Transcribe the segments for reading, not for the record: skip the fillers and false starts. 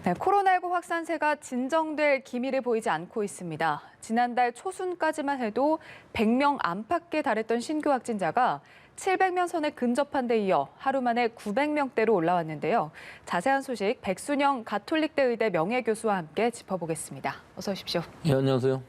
네, 코로나19 확산세가 진정될 기미를 보이지 않고 있습니다. 지난달 초순까지만 해도 100명 안팎에 달했던 신규 확진자가 700명 선에 근접한 데 이어 하루 만에 900명대로 올라왔는데요. 자세한 소식 백순영 가톨릭대 의대 명예교수와 함께 짚어보겠습니다. 어서 오십시오. 네, 안녕하세요.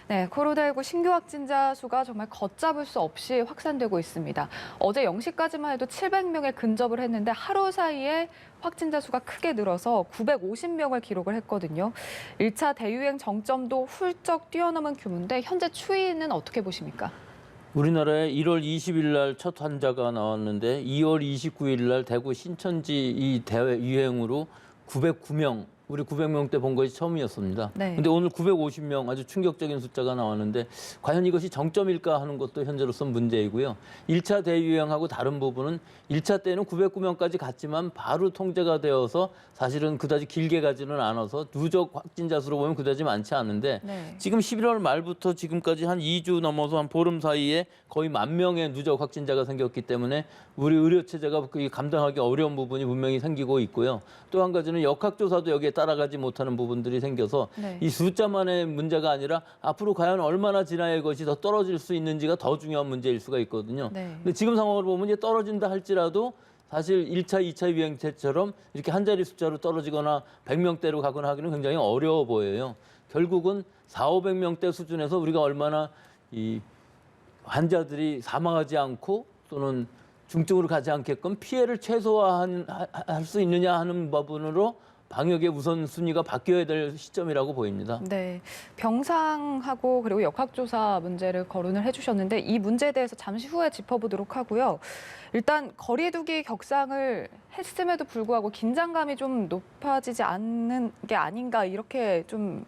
네, 코로나19 신규 확진자 수가 정말 걷잡을 수 없이 확산되고 있습니다. 어제 0시까지만 해도 700명에 근접을 했는데 하루 사이에 확진자 수가 크게 늘어서 950명을 기록을 했거든요. 1차 대유행 정점도 훌쩍 뛰어넘은 규모인데 현재 추이는 어떻게 보십니까? 우리나라에 1월 20일 날 첫 환자가 나왔는데 2월 29일 날 대구 신천지 이 대유행으로 909명, 우리 900명대 본 것이 처음이었습니다. 네. 근데 오늘 950명 아주 충격적인 숫자가 나왔는데 과연 이것이 정점일까 하는 것도 현재로서 문제이고요. 1차 대유행하고 다른 부분은 1차 때는 909명까지 갔지만 바로 통제가 되어서 사실은 그다지 길게 가지는 않아서 누적 확진자 수로 보면 그다지 많지 않은데 네. 지금 11월 말부터 지금까지 한 2주 넘어서 한 보름 사이에 거의 10,000명의 누적 확진자가 생겼기 때문에 우리 의료 체제가 감당하기 어려운 부분이 분명히 생기고 있고요. 또 한 가지는 역학조사도 여기에 따라가지 못하는 부분들이 생겨서 네. 이 숫자만의 문제가 아니라 앞으로 과연 얼마나 지나야 이것이 더 떨어질 수 있는지가 더 중요한 문제일 수가 있거든요. 네. 근데 지금 상황을 보면 이제 떨어진다 할지라도 사실 1차, 2차 유행 때처럼 이렇게 한 자리 숫자로 떨어지거나 100명대로 가거나 하기는 굉장히 어려워 보여요. 결국은 400~500명대 수준에서 우리가 얼마나 이 환자들이 사망하지 않고 또는 중증으로 가지 않게끔 피해를 최소화할 수 있느냐 하는 부분으로 방역의 우선순위가 바뀌어야 될 시점이라고 보입니다. 네, 병상하고 그리고 역학조사 문제를 거론을 해주셨는데 이 문제에 대해서 잠시 후에 짚어보도록 하고요. 일단 거리두기 격상을 했음에도 불구하고 긴장감이 좀 높아지지 않는 게 아닌가 이렇게 좀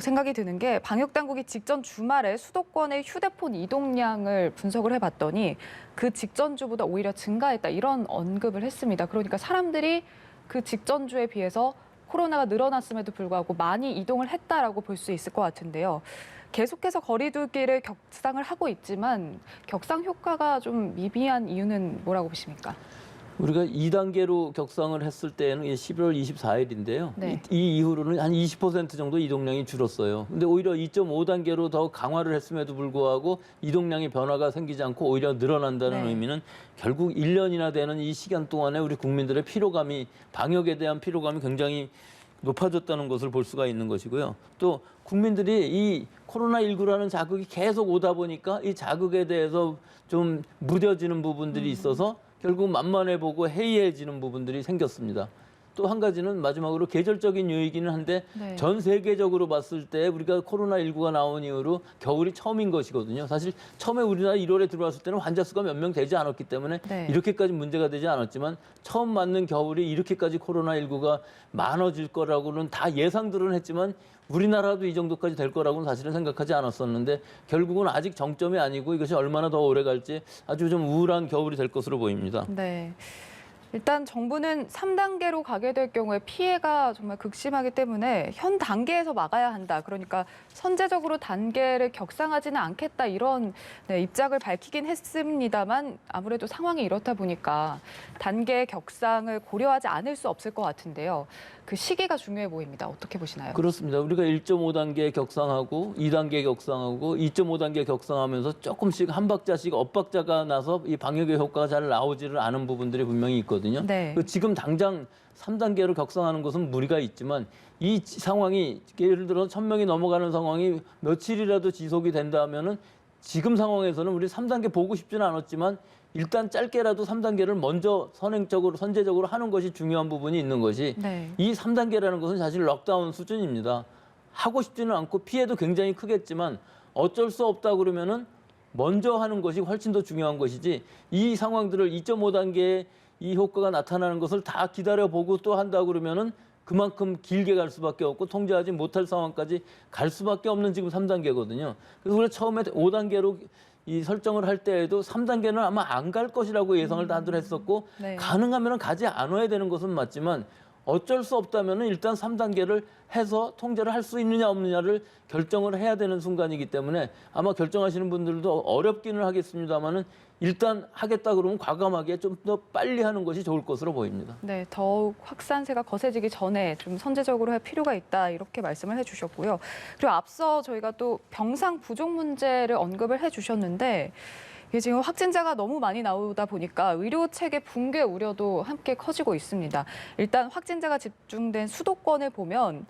생각이 드는 게 방역당국이 직전 주말에 수도권의 휴대폰 이동량을 분석을 해봤더니 그 직전 주보다 오히려 증가했다 이런 언급을 했습니다. 그러니까 사람들이 그 직전 주에 비해서 코로나가 늘어났음에도 불구하고 많이 이동을 했다라고 볼 수 있을 것 같은데요. 계속해서 거리두기를 격상을 하고 있지만 격상 효과가 좀 미비한 이유는 뭐라고 보십니까? 우리가 2단계로 격상을 했을 때는 11월 24일인데요. 네. 이 이후로는 한 20% 정도 이동량이 줄었어요. 근데 오히려 2.5단계로 더 강화를 했음에도 불구하고 이동량의 변화가 생기지 않고 오히려 늘어난다는 네. 의미는 결국 1년이나 되는 이 시간 동안에 우리 국민들의 피로감이, 방역에 대한 피로감이 굉장히 높아졌다는 것을 볼 수가 있는 것이고요. 또 국민들이 이 코로나19라는 자극이 계속 오다 보니까 이 자극에 대해서 좀 무뎌지는 부분들이 있어서 결국 만만해 보고 해이해지는 부분들이 생겼습니다. 또 한 가지는 마지막으로 계절적인 요인이기는 한데 네. 전 세계적으로 봤을 때 우리가 코로나19가 나온 이후로 겨울이 처음인 것이거든요. 사실 처음에 우리나라 1월에 들어왔을 때는 환자 수가 몇 명 되지 않았기 때문에 네. 이렇게까지 문제가 되지 않았지만 처음 맞는 겨울이 이렇게까지 코로나19가 많아질 거라고는 다 예상들은 했지만 우리나라도 이 정도까지 될 거라고는 사실은 생각하지 않았었는데 결국은 아직 정점이 아니고 이것이 얼마나 더 오래 갈지 아주 좀 우울한 겨울이 될 것으로 보입니다. 네. 일단 정부는 3단계로 가게 될 경우에 피해가 정말 극심하기 때문에 현 단계에서 막아야 한다. 그러니까 선제적으로 단계를 격상하지는 않겠다 이런 입장을 밝히긴 했습니다만 아무래도 상황이 이렇다 보니까 단계 격상을 고려하지 않을 수 없을 것 같은데요. 그 시기가 중요해 보입니다. 어떻게 보시나요? 그렇습니다. 우리가 1.5단계 격상하고 2단계 격상하고 2.5단계 격상하면서 조금씩 한 박자씩 엇박자가 나서 이 방역의 효과가 잘 나오지를 않은 부분들이 분명히 있거든요. 네. 지금 당장 3단계로 격상하는 것은 무리가 있지만 이 상황이 예를 들어 1,000명이 넘어가는 상황이 며칠이라도 지속이 된다면은 지금 상황에서는 우리 3단계 보고 싶지는 않았지만 일단 짧게라도 3단계를 먼저 선제적으로 하는 것이 중요한 부분이 있는 것이 네. 이 3단계라는 것은 사실 럭다운 수준입니다. 하고 싶지는 않고 피해도 굉장히 크겠지만 어쩔 수 없다 그러면은 먼저 하는 것이 훨씬 더 중요한 것이지 이 상황들을 2.5단계의 이 효과가 나타나는 것을 다 기다려보고 또 한다 그러면은 그만큼 길게 갈 수밖에 없고 통제하지 못할 상황까지 갈 수밖에 없는 지금 3단계거든요. 그래서 우리가 처음에 5단계로 이 설정을 할 때에도 3단계는 아마 안 갈 것이라고 예상을 다들 했었고 네. 가능하면 가지 않아야 되는 것은 맞지만 어쩔 수 없다면은 일단 3단계를 해서 통제를 할 수 있느냐 없느냐를 결정을 해야 되는 순간이기 때문에 아마 결정하시는 분들도 어렵기는 하겠습니다만은 일단 하겠다 그러면 과감하게 좀 더 빨리 하는 것이 좋을 것으로 보입니다. 네, 더욱 확산세가 거세지기 전에 좀 선제적으로 할 필요가 있다 이렇게 말씀을 해주셨고요. 그리고 앞서 저희가 또 병상 부족 문제를 언급을 해주셨는데 이게 지금 확진자가 너무 많이 나오다 보니까 의료 체계 붕괴 우려도 함께 커지고 있습니다. 일단 확진자가 집중된 수도권을 보면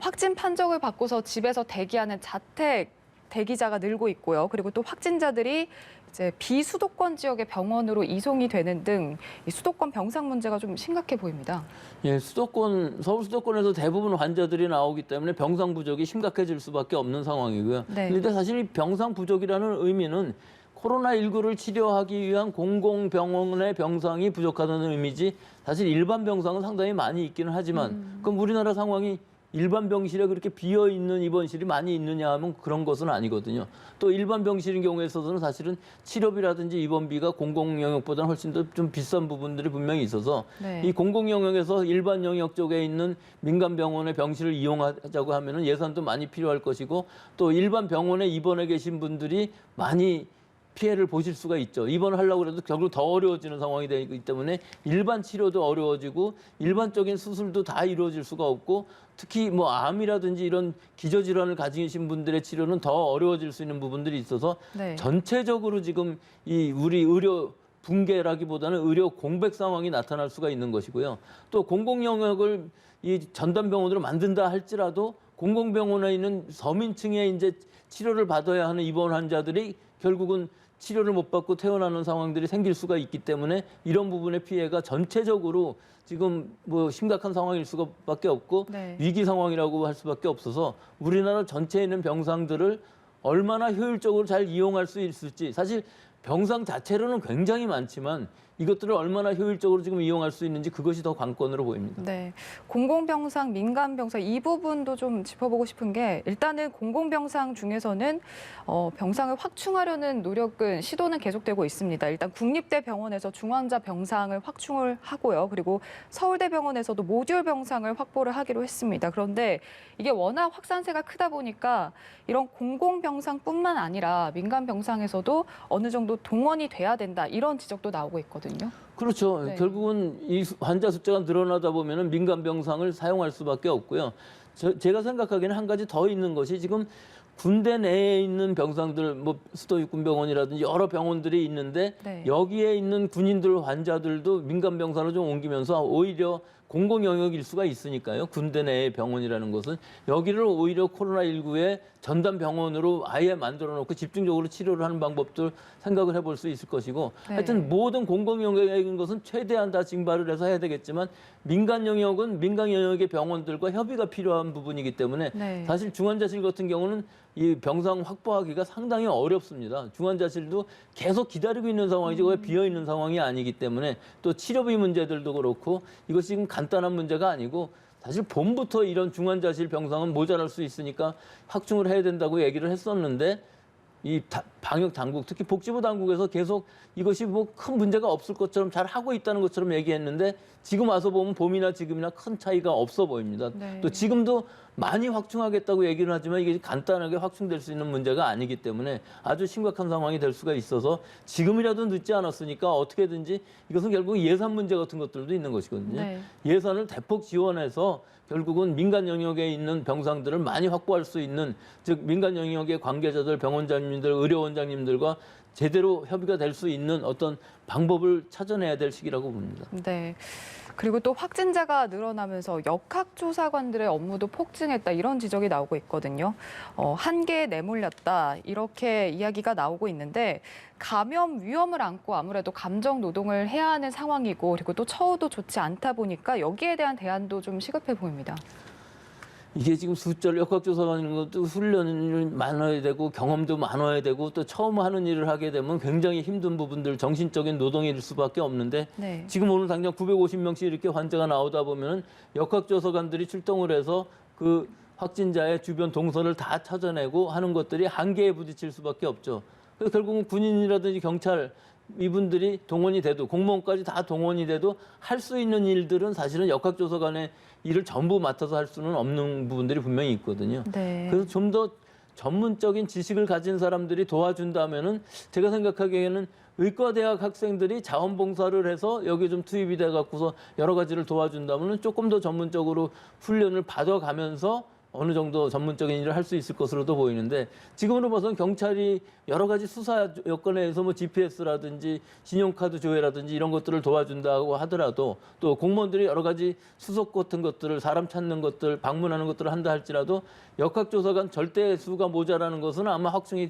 확진 판정을 받고서 집에서 대기하는 자택 대기자가 늘고 있고요. 그리고 또 확진자들이 이제 비수도권 지역의 병원으로 이송이 되는 등 이 수도권 병상 문제가 좀 심각해 보입니다. 예, 서울 수도권에서 대부분 환자들이 나오기 때문에 병상 부족이 심각해질 수밖에 없는 상황이고요. 네. 그런데 사실 이 병상 부족이라는 의미는 코로나19를 치료하기 위한 공공병원의 병상이 부족하다는 의미지 사실 일반 병상은 상당히 많이 있기는 하지만 그럼 우리나라 상황이 일반 병실에 그렇게 비어있는 입원실이 많이 있느냐 하면 그런 것은 아니거든요. 또 일반 병실인 경우에 있어서는 사실은 치료비라든지 입원비가 공공 영역보다는 훨씬 더 좀 비싼 부분들이 분명히 있어서 네. 이 공공 영역에서 일반 영역 쪽에 있는 민간 병원의 병실을 이용하자고 하면은 예산도 많이 필요할 것이고 또 일반 병원에 입원해 계신 분들이 많이 피해를 보실 수가 있죠. 입원을 하려고 해도 결국 더 어려워지는 상황이 되기 때문에 일반 치료도 어려워지고 일반적인 수술도 다 이루어질 수가 없고 특히 뭐 암이라든지 이런 기저질환을 가지신 분들의 치료는 더 어려워질 수 있는 부분들이 있어서 네. 전체적으로 지금 이 우리 의료 붕괴라기보다는 의료 공백 상황이 나타날 수가 있는 것이고요. 또 공공 영역을 이 전담병원으로 만든다 할지라도 공공병원에 있는 서민층의 이제 치료를 받아야 하는 입원 환자들이 결국은 치료를 못 받고 퇴원하는 상황들이 생길 수가 있기 때문에 이런 부분의 피해가 전체적으로 지금 뭐 심각한 상황일 수밖에 없고 네. 위기 상황이라고 할 수밖에 없어서 우리나라 전체에 있는 병상들을 얼마나 효율적으로 잘 이용할 수 있을지 사실 병상 자체로는 굉장히 많지만 이것들을 얼마나 효율적으로 지금 이용할 수 있는지 그것이 더 관건으로 보입니다. 네, 공공병상, 민간병상 이 부분도 좀 짚어보고 싶은 게 일단은 공공병상 중에서는 병상을 확충하려는 노력은 시도는 계속되고 있습니다. 일단 국립대병원에서 중환자 병상을 확충을 하고요. 그리고 서울대병원에서도 모듈 병상을 확보를 하기로 했습니다. 그런데 이게 워낙 확산세가 크다 보니까 이런 공공병상뿐만 아니라 민간병상에서도 어느 정도 동원이 돼야 된다 이런 지적도 나오고 있거든요. 그렇죠. 네. 결국은 이 환자 숫자가 늘어나다 보면은 민간 병상을 사용할 수밖에 없고요. 제가 생각하기에는 한 가지 더 있는 것이 지금 군대 내에 있는 병상들, 뭐 수도 육군병원이라든지 여러 병원들이 있는데 네. 여기에 있는 군인들 환자들도 민간 병상으로 좀 옮기면서 오히려 공공 영역일 수가 있으니까요. 군대 내의 병원이라는 것은 여기를 오히려 코로나19의 전담 병원으로 아예 만들어 놓고 집중적으로 치료를 하는 방법도 생각을 해볼 수 있을 것이고 네. 하여튼 모든 공공 영역인 것은 최대한 다 징발을 해서 해야 되겠지만 민간 영역은 민간 영역의 병원들과 협의가 필요한 부분이기 때문에 네. 사실 중환자실 같은 경우는 이 병상 확보하기가 상당히 어렵습니다. 중환자실도 계속 기다리고 있는 상황이지 거기 비어 있는 상황이 아니기 때문에 또 치료비 문제들도 그렇고 이것이 지금 간단한 문제가 아니고 사실 봄부터 이런 중환자실 병상은 모자랄 수 있으니까 확충을 해야 된다고 얘기를 했었는데 이 방역 당국, 특히 복지부 당국에서 계속 이것이 뭐 큰 문제가 없을 것처럼 잘 하고 있다는 것처럼 얘기했는데 지금 와서 보면 봄이나 지금이나 큰 차이가 없어 보입니다. 네. 또 지금도 많이 확충하겠다고 얘기를 하지만 이게 간단하게 확충될 수 있는 문제가 아니기 때문에 아주 심각한 상황이 될 수가 있어서 지금이라도 늦지 않았으니까 어떻게든지 이것은 결국 예산 문제 같은 것들도 있는 것이거든요. 네. 예산을 대폭 지원해서 결국은 민간 영역에 있는 병상들을 많이 확보할 수 있는 즉 민간 영역의 관계자들, 병원장님들, 의료원장님들과 제대로 협의가 될 수 있는 어떤 방법을 찾아내야 될 시기라고 봅니다. 네. 그리고 또 확진자가 늘어나면서 역학조사관들의 업무도 폭증했다 이런 지적이 나오고 있거든요. 한계에 내몰렸다 이렇게 이야기가 나오고 있는데 감염 위험을 안고 아무래도 감정 노동을 해야 하는 상황이고 그리고 또 처우도 좋지 않다 보니까 여기에 대한 대안도 좀 시급해 보입니다. 이게 지금 숫자를 역학조사하는 것도 훈련이 많아야 되고 경험도 많아야 되고 또 처음 하는 일을 하게 되면 굉장히 힘든 부분들 정신적인 노동일 수밖에 없는데 네. 지금 오늘 당장 950명씩 이렇게 환자가 나오다 보면 역학조사관들이 출동을 해서 그 확진자의 주변 동선을 다 찾아내고 하는 것들이 한계에 부딪힐 수밖에 없죠. 그래서 결국은 군인이라든지 경찰 이분들이 동원이 돼도 공무원까지 다 동원이 돼도 할 수 있는 일들은 사실은 역학조사관의 일을 전부 맡아서 할 수는 없는 부분들이 분명히 있거든요. 네. 그래서 좀 더 전문적인 지식을 가진 사람들이 도와준다면은 제가 생각하기에는 의과대학 학생들이 자원봉사를 해서 여기 좀 투입이 돼 갖고서 여러 가지를 도와준다면은 조금 더 전문적으로 훈련을 받아가면서 어느 정도 전문적인 일을 할 수 있을 것으로도 보이는데 지금으로 봐서는 경찰이 여러 가지 수사 여건에 의해서 뭐 GPS라든지 신용카드 조회라든지 이런 것들을 도와준다고 하더라도 또 공무원들이 여러 가지 수속 같은 것들을 사람 찾는 것들 방문하는 것들을 한다 할지라도 역학조사관 절대 수가 모자라는 것은 아마 확충이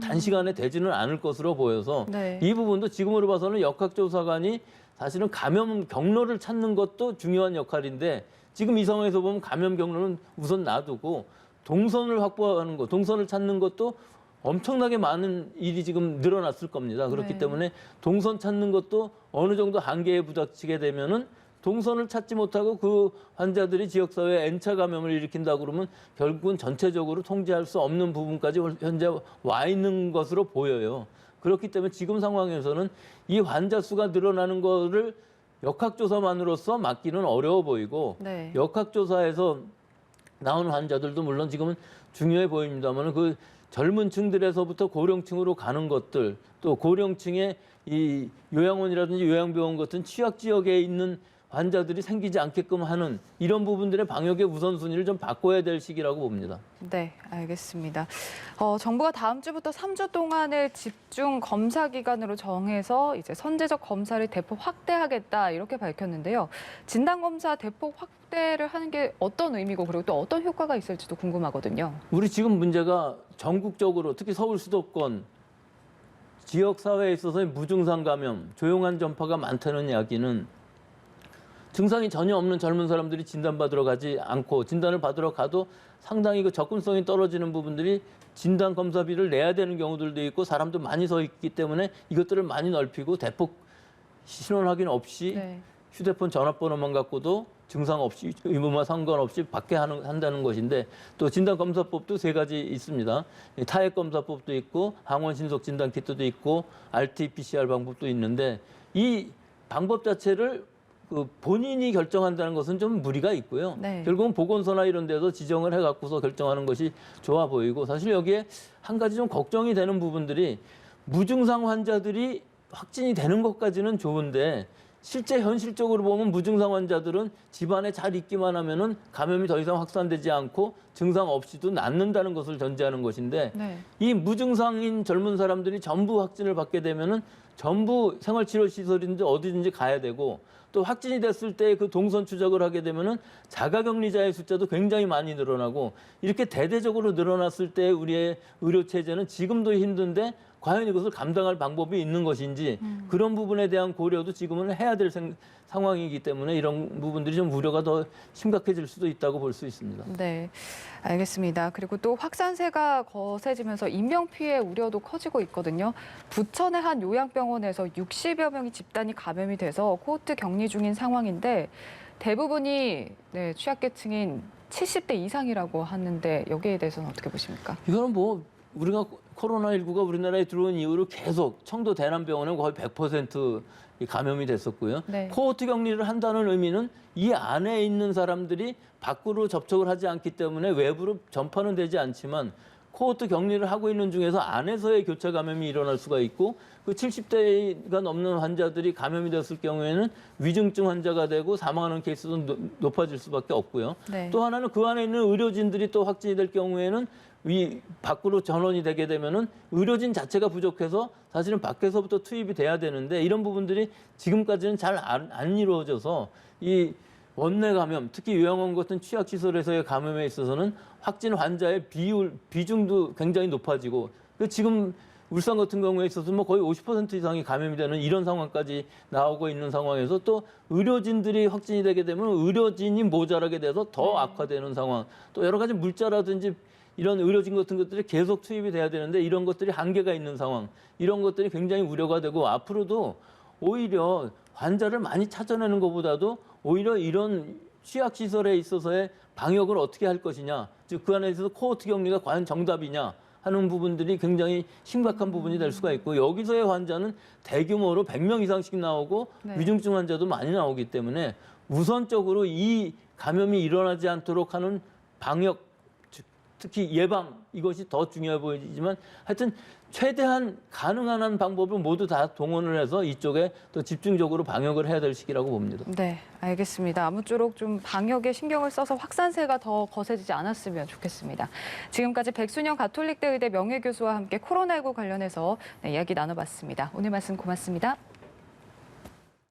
단시간에 되지는 않을 것으로 보여서 네. 이 부분도 지금으로 봐서는 역학조사관이 사실은 감염 경로를 찾는 것도 중요한 역할인데 지금 이 상황에서 보면 감염 경로는 우선 놔두고 동선을 확보하는 것, 동선을 찾는 것도 엄청나게 많은 일이 지금 늘어났을 겁니다. 그렇기 네. 때문에 동선 찾는 것도 어느 정도 한계에 부닥치게 되면은 동선을 찾지 못하고 그 환자들이 지역사회에 N차 감염을 일으킨다 그러면 결국은 전체적으로 통제할 수 없는 부분까지 현재 와 있는 것으로 보여요. 그렇기 때문에 지금 상황에서는 이 환자 수가 늘어나는 거를 역학조사만으로서 막기는 어려워 보이고 네. 역학조사에서 나오는 환자들도 물론 지금은 중요해 보입니다만 그 젊은 층들에서부터 고령층으로 가는 것들 또 고령층의 이 요양원이라든지 요양병원 같은 취약 지역에 있는 환자들이 생기지 않게끔 하는 이런 부분들의 방역의 우선순위를 좀 바꿔야 될 시기라고 봅니다. 네, 알겠습니다. 정부가 다음 주부터 3주 동안을 집중 검사 기간으로 정해서 이제 선제적 검사를 대폭 확대하겠다 이렇게 밝혔는데요. 진단 검사 대폭 확대를 하는 게 어떤 의미고 그리고 또 어떤 효과가 있을지도 궁금하거든요. 우리 지금 문제가 전국적으로 특히 서울 수도권 지역 사회에 있어서의 무증상 감염, 조용한 전파가 많다는 이야기는 증상이 전혀 없는 젊은 사람들이 진단받으러 가지 않고 진단을 받으러 가도 상당히 그 접근성이 떨어지는 부분들이 진단 검사비를 내야 되는 경우들도 있고 사람도 많이 서 있기 때문에 이것들을 많이 넓히고 대폭 신원 확인 없이 네. 휴대폰 전화번호만 갖고도 증상 없이 의무와 상관없이 받게 한다는 것인데 또 진단검사법도 세 가지 있습니다. 타액검사법도 있고 항원신속 진단키트도 있고 RT-PCR 방법도 있는데 이 방법 자체를 그 본인이 결정한다는 것은 좀 무리가 있고요. 네. 결국은 보건소나 이런 데서 지정을 해갖고서 결정하는 것이 좋아 보이고 사실 여기에 한 가지 좀 걱정이 되는 부분들이 무증상 환자들이 확진이 되는 것까지는 좋은데 실제 현실적으로 보면 무증상 환자들은 집안에 잘 있기만 하면은 감염이 더 이상 확산되지 않고 증상 없이도 낫는다는 것을 전제하는 것인데 네. 이 무증상인 젊은 사람들이 전부 확진을 받게 되면은 전부 생활치료시설인지 어디든지 가야 되고 또 확진이 됐을 때 그 동선 추적을 하게 되면은 자가격리자의 숫자도 굉장히 많이 늘어나고 이렇게 대대적으로 늘어났을 때 우리의 의료 체제는 지금도 힘든데 과연 이것을 감당할 방법이 있는 것인지 그런 부분에 대한 고려도 지금은 해야 될 상황이기 때문에 이런 부분들이 좀 우려가 더 심각해질 수도 있다고 볼 수 있습니다. 네, 알겠습니다. 그리고 또 확산세가 거세지면서 인명 피해 우려도 커지고 있거든요. 부천의 한 요양병원에서 60여 명이 집단이 감염이 돼서 코호트 격리 중인 상황인데 대부분이 취약계층인 70대 이상이라고 하는데 여기에 대해서는 어떻게 보십니까? 이거는 뭐 우리가 코로나19가 우리나라에 들어온 이후로 계속 청도 대남병원은 거의 100% 감염이 됐었고요. 네. 코호트 격리를 한다는 의미는 이 안에 있는 사람들이 밖으로 접촉을 하지 않기 때문에 외부로 전파는 되지 않지만 코호트 격리를 하고 있는 중에서 안에서의 교차 감염이 일어날 수가 있고 그 70대가 넘는 환자들이 감염이 됐을 경우에는 위중증 환자가 되고 사망하는 케이스도 높아질 수밖에 없고요. 네. 또 하나는 그 안에 있는 의료진들이 또 확진이 될 경우에는 밖으로 전원이 되게 되면은 의료진 자체가 부족해서 사실은 밖에서부터 투입이 돼야 되는데 이런 부분들이 지금까지는 잘 안 이루어져서 이 원내 감염, 특히 요양원 같은 취약시설에서의 감염에 있어서는 확진 환자의 비중도 굉장히 높아지고 지금 울산 같은 경우에 있어서 뭐 거의 50% 이상이 감염이 되는 이런 상황까지 나오고 있는 상황에서 또 의료진들이 확진이 되게 되면 의료진이 모자라게 돼서 더 악화되는 상황, 또 여러 가지 물자라든지 이런 의료진 같은 것들이 계속 투입이 돼야 되는데 이런 것들이 한계가 있는 상황, 이런 것들이 굉장히 우려가 되고 앞으로도 오히려 환자를 많이 찾아내는 것보다도 오히려 이런 취약시설에 있어서의 방역을 어떻게 할 것이냐, 즉 그 안에 있어서 코호트 격리가 과연 정답이냐 하는 부분들이 굉장히 심각한 부분이 될 수가 있고 여기서의 환자는 대규모로 100명 이상씩 나오고 네. 위중증 환자도 많이 나오기 때문에 우선적으로 이 감염이 일어나지 않도록 하는 방역, 특히 예방 이것이 더 중요해 보이지만 하여튼 최대한 가능한 한 방법을 모두 다 동원을 해서 이쪽에 또 집중적으로 방역을 해야 될 시기라고 봅니다. 네, 알겠습니다. 아무쪼록 좀 방역에 신경을 써서 확산세가 더 거세지지 않았으면 좋겠습니다. 지금까지 백순영 가톨릭대 의대 명예교수와 함께 코로나19 관련해서 이야기 나눠봤습니다. 오늘 말씀 고맙습니다.